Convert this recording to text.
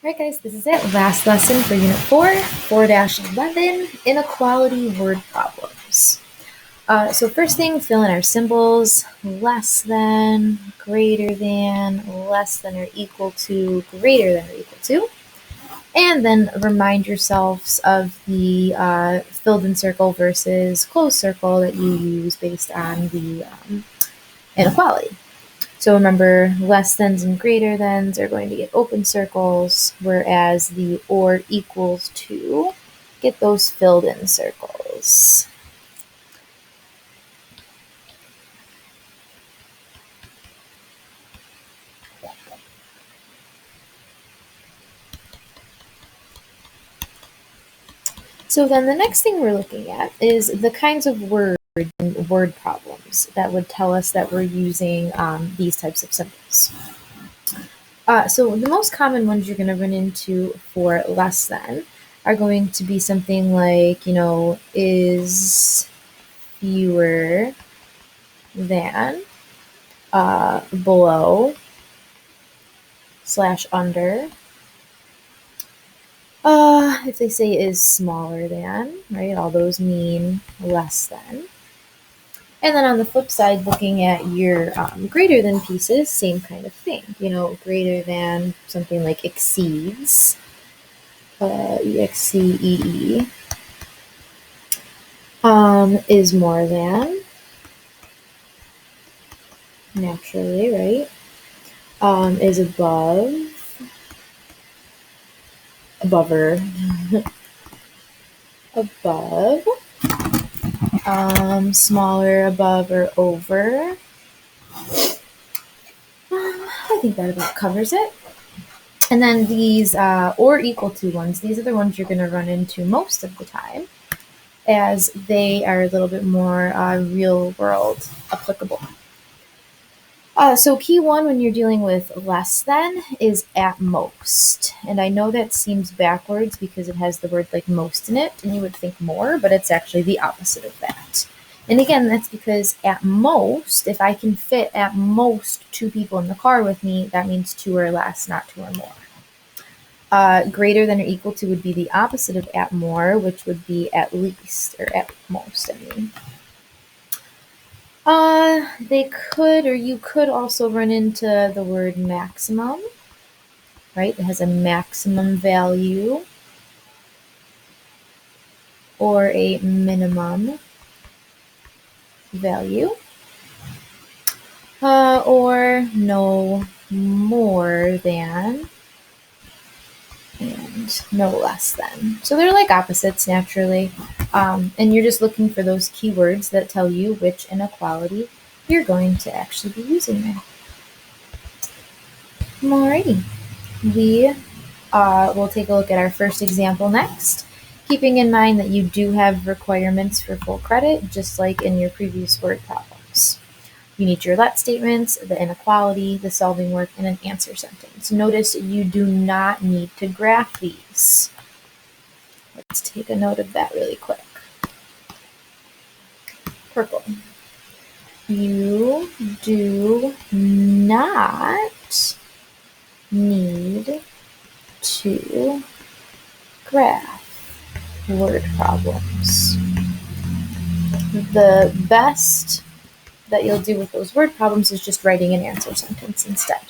Alright guys, this is it. Last lesson for Unit 4, 4-11, Inequality Word Problems. So first thing, fill in our symbols: less than, greater than, less than or equal to, greater than or equal to. And then remind yourselves of the filled in circle versus closed circle that you use based on the inequality. So remember, less thans and greater thans are going to get open circles, whereas the or equals to get those filled in circles. So then the next thing we're looking at is the kinds of word problems that would tell us that we're using these types of symbols. So the most common ones you're going to run into for less than are going to be something like, is fewer than, below, / under. If they say is smaller than, right, all those mean less than. And then on the flip side, looking at your greater than pieces, same kind of thing. Greater than, something like exceeds, EXCEE, is more than, naturally, right? Is above, abover, above, smaller, above, or over. I think that about covers it. And then these or equal to ones, these are the ones you're going to run into most of the time, as they are a little bit more real world applicable. So key one when you're dealing with less than is at most. And I know that seems backwards because it has the word like most in it, and you would think more, but it's actually the opposite of that. And again, that's because at most, if I can fit at most 2 people in the car with me, that means 2 or less, not 2 or more. Greater than or equal to would be the opposite of at more, which would be at least, or at most, I mean. You could also run into the word maximum, right? It has a maximum value or a minimum value, or no more than and no less than. So they're like opposites naturally. And you're just looking for those keywords that tell you which inequality you're going to actually be using there. Alrighty, we will take a look at our first example next, keeping in mind that you do have requirements for full credit, just like in your previous word problems. You need your let statements, the inequality, the solving work, and an answer sentence. Notice you do not need to graph these. Let's take a note of that really quick. Purple. You do not need to graph word problems. The best that you'll do with those word problems is just writing an answer sentence instead.